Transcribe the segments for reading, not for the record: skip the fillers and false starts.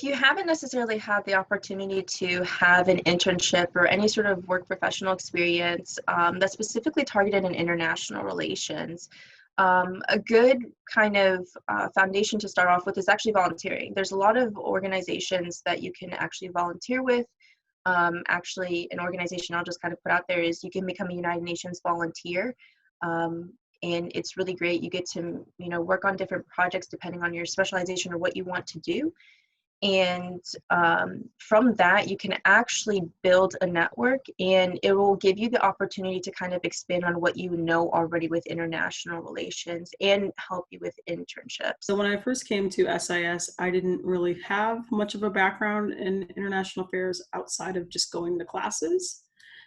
you haven't necessarily had the opportunity to have an internship or any sort of work professional experience that's specifically targeted in international relations, a good kind of foundation to start off with is actually volunteering. There's a lot of organizations that you can actually volunteer with. Actually, an organization I'll just kind of put out there is you can become a United Nations volunteer. And it's really great. You get to, work on different projects depending on your specialization or what you want to do. And from that, you can actually build a network, and it will give you the opportunity to kind of expand on what you know already with international relations and help you with internships. So when I first came to SIS, I didn't really have much of a background in international affairs outside of just going to classes.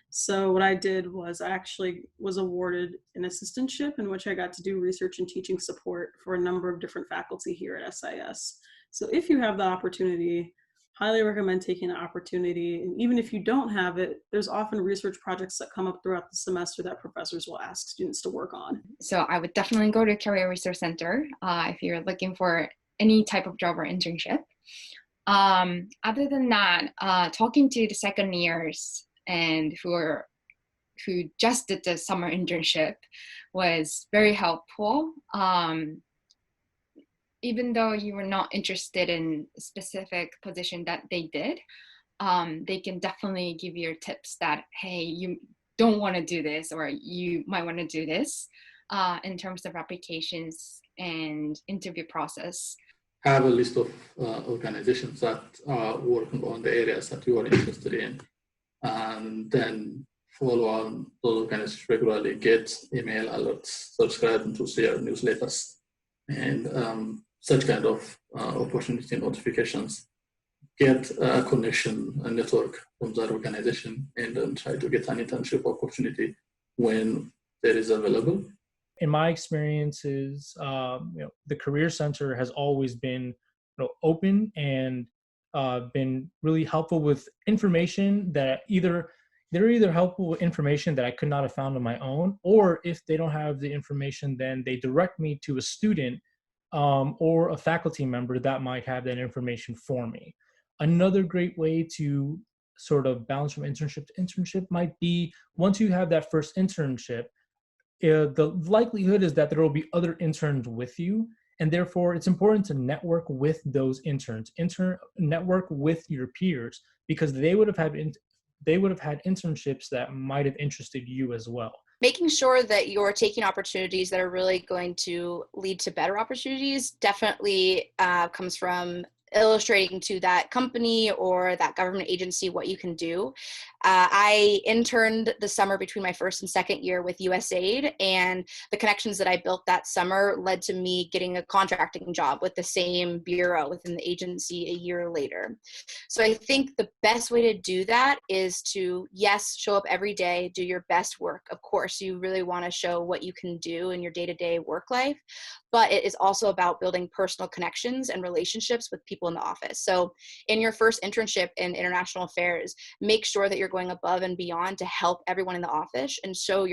So what I did was I actually was awarded an assistantship in which I got to do research and teaching support for a number of different faculty here at SIS. So if you have the opportunity, highly recommend taking the opportunity. And even if you don't have it, there's often research projects that come up throughout the semester that professors will ask students to work on. So I would definitely go to Career Resource Center if you're looking for any type of job or internship. Other than that, talking to the second years and who just did the summer internship was very helpful. Even though you were not interested in a specific position that they did, they can definitely give you tips that, hey, you don't want to do this, or you might want to do this in terms of applications and interview process. Have a list of organizations that are working on the areas that you are interested in, and then follow on those organizations regularly, get email alerts, subscribe to their newsletters, and such kind of opportunity notifications. Get a connection, a network from that organization, and then try to get an internship opportunity when there is available. In my experiences, the Career Center has always been open and been really helpful with information that they're either helpful with information that I could not have found on my own, or if they don't have the information, then they direct me to a student or a faculty member that might have that information for me. Another great way to sort of bounce from internship to internship might be, once you have that first internship, the likelihood is that there will be other interns with you, and therefore it's important to network with those interns, network with your peers, because they would have had internships that might have interested you as well. Making sure that you're taking opportunities that are really going to lead to better opportunities definitely comes from illustrating to that company or that government agency what you can do. I interned the summer between my first and second year with USAID, and the connections that I built that summer led to me getting a contracting job with the same bureau within the agency a year later. So I think the best way to do that is to, yes, show up every day, do your best work. Of course, you really want to show what you can do in your day-to-day work life, but it is also about building personal connections and relationships with people in the office. So in your first internship in international affairs, make sure that you're going above and beyond to help everyone in the office and show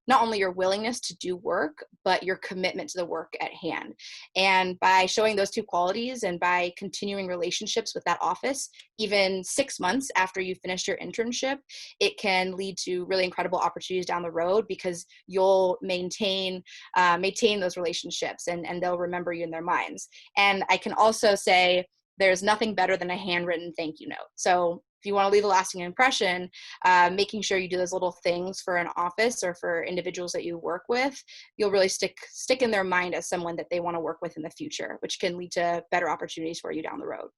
not only your willingness to do work, but your commitment to the work at hand. And by showing those two qualities and by continuing relationships with that office, even 6 months after you finish your internship, it can lead to really incredible opportunities down the road, because you'll maintain those relationships and they'll remember you in their minds. And I can also say there's nothing better than a handwritten thank you note. So if you want to leave a lasting impression, making sure you do those little things for an office or for individuals that you work with, you'll really stick in their mind as someone that they want to work with in the future, which can lead to better opportunities for you down the road.